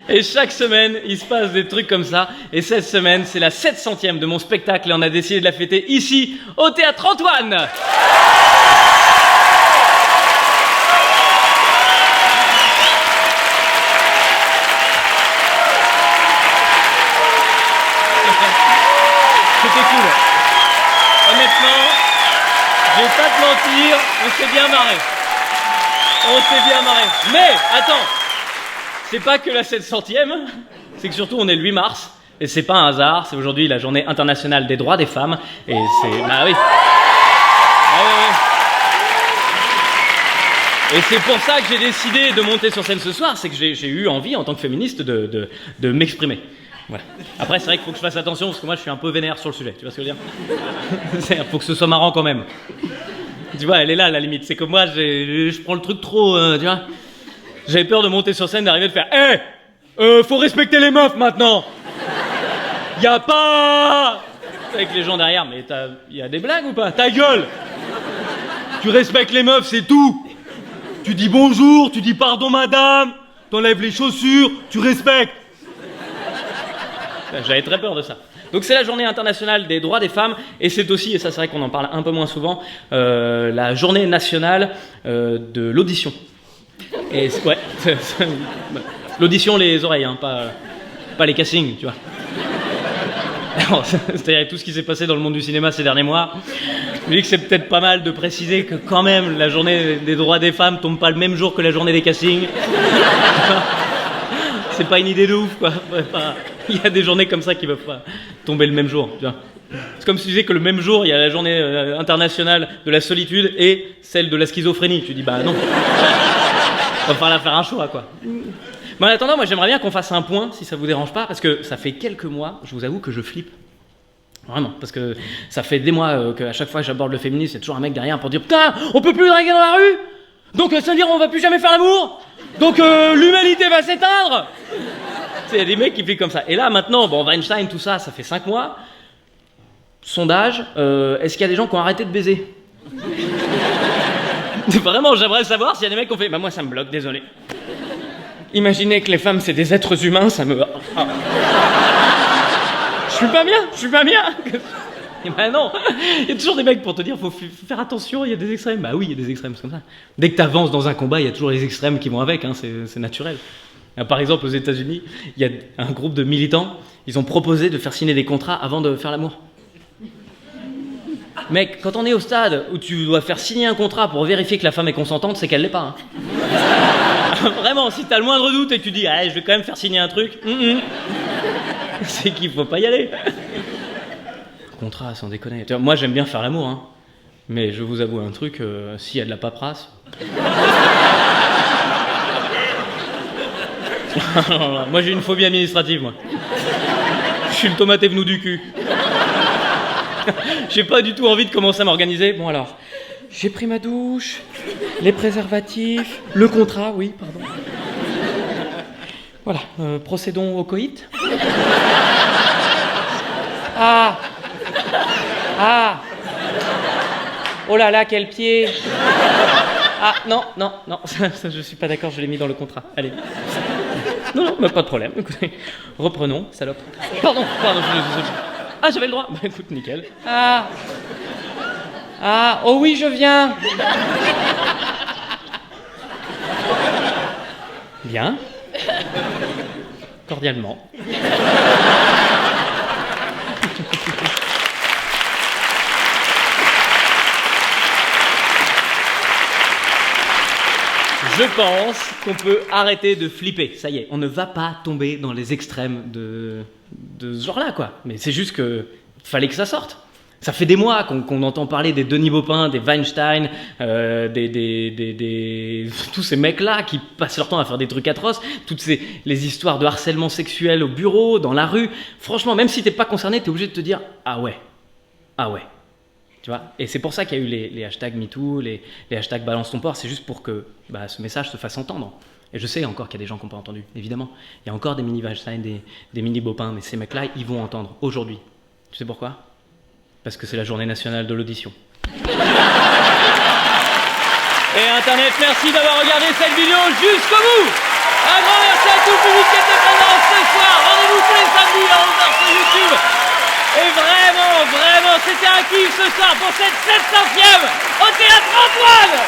Et chaque semaine, il se passe des trucs comme ça. Et cette semaine, c'est la 700e de mon spectacle et on a décidé de la fêter ici, au Théâtre Antoine. C'était cool. Honnêtement, je vais pas te mentir, on s'est bien marré. On s'est bien marré. Mais, attends, c'est pas que la 700e, c'est que surtout on est le 8 mars, et c'est pas un hasard, c'est aujourd'hui la journée internationale des droits des femmes, et c'est... Bah oui. Et c'est pour ça que j'ai décidé de monter sur scène ce soir, c'est que j'ai eu envie, en tant que féministe, de m'exprimer. Voilà. Après, c'est vrai qu'il faut que je fasse attention, parce que moi je suis un peu vénère sur le sujet, tu vois ce que je veux dire? Faut que ce soit marrant quand même. Tu vois, elle est là, la limite. C'est que moi, je prends le truc trop, tu vois. J'avais peur de monter sur scène, d'arriver de faire faut respecter les meufs maintenant. Y a pas... Avec les gens derrière, mais y a des blagues ou pas? Ta gueule. Tu respectes les meufs, c'est tout. Tu dis bonjour, tu dis pardon madame, t'enlèves les chaussures, tu respectes. J'avais très peur de ça. Donc c'est la journée internationale des droits des femmes et c'est aussi, et ça c'est vrai qu'on en parle un peu moins souvent, la journée nationale de l'audition. Et ouais, l'audition, les oreilles, hein, pas les castings, tu vois. C'est-à-dire tout ce qui s'est passé dans le monde du cinéma ces derniers mois. Je me dis que c'est peut-être pas mal de préciser que quand même la journée des droits des femmes tombe pas le même jour que la journée des castings. C'est pas une idée de ouf, quoi. Il y a des journées comme ça qui peuvent pas tomber le même jour, tu vois. C'est comme si tu disais que le même jour, il y a la journée internationale de la solitude et celle de la schizophrénie. Tu dis, bah non. Va falloir faire un choix, quoi. Mais en attendant, moi j'aimerais bien qu'on fasse un point, si ça vous dérange pas, parce que ça fait quelques mois, je vous avoue que je flippe. Vraiment, parce que ça fait des mois qu'à chaque fois que j'aborde le féminisme, il y a toujours un mec derrière pour dire « Putain, on peut plus draguer dans la rue. Donc ça veut dire on va plus jamais faire l'amour. Donc l'humanité va s'éteindre. » Il y a des mecs qui flippent comme ça. Et là, maintenant, bon, Weinstein, tout ça, ça fait 5 mois. Sondage, est-ce qu'il y a des gens qui ont arrêté de baiser? Vraiment, j'aimerais savoir s'il y a des mecs qui ont fait « Bah moi, ça me bloque, désolé. » Imaginez que les femmes, c'est des êtres humains, ça me... Ah. Je suis pas bien. Et ben non, il y a toujours des mecs pour te dire, faut faire attention, il y a des extrêmes. Bah oui, il y a des extrêmes, c'est comme ça. Dès que t'avances dans un combat, il y a toujours les extrêmes qui vont avec, hein, c'est naturel. Par exemple, aux États-Unis, il y a un groupe de militants, ils ont proposé de faire signer des contrats avant de faire l'amour. Mec, quand on est au stade où tu dois faire signer un contrat pour vérifier que la femme est consentante, c'est qu'elle l'est pas. Hein. Vraiment, si t'as le moindre doute et que tu dis je vais quand même faire signer un truc, c'est qu'il faut pas y aller. Contrat, sans déconner. Tu vois, moi, j'aime bien faire l'amour, hein. Mais je vous avoue un truc, s'il y a de la paperasse... Moi, j'ai une phobie administrative, moi. Je suis le tomate et venou du cul. J'ai pas du tout envie de commencer à m'organiser. Bon alors, j'ai pris ma douche, les préservatifs, le contrat, oui, pardon. Voilà, procédons au coït. Ah. Oh là là, quel pied. Ah, non, ça, je suis pas d'accord, je l'ai mis dans le contrat. Allez. Non, bah, pas de problème. Écoutez, reprenons, salope. Pardon. Ah, j'avais le droit. Bah écoute, nickel. Ah, oh oui, je viens. Bien. Cordialement. Je pense qu'on peut arrêter de flipper. Ça y est, on ne va pas tomber dans les extrêmes de ce genre-là, quoi. Mais c'est juste que fallait que ça sorte. Ça fait des mois qu'on entend parler des Denis Baupin, des Weinstein, tous ces mecs-là qui passent leur temps à faire des trucs atroces, les histoires de harcèlement sexuel au bureau, dans la rue. Franchement, même si t'es pas concerné, t'es obligé de te dire « Ah ouais. » Tu vois, et c'est pour ça qu'il y a eu les hashtags MeToo, les hashtags Balance ton porc, c'est juste pour que ce message se fasse entendre. Et je sais encore qu'il y a des gens qui n'ont pas entendu, évidemment. Il y a encore des mini Weinstein, des mini Baupin, mais ces mecs-là, ils vont entendre aujourd'hui. Tu sais pourquoi? Parce que c'est la journée nationale de l'audition. Et Internet, merci d'avoir regardé cette vidéo jusqu'au bout. Un grand merci à tout le public qui était présent. Alors c'était un kiff ce soir pour cette 700e au Théâtre Antoine.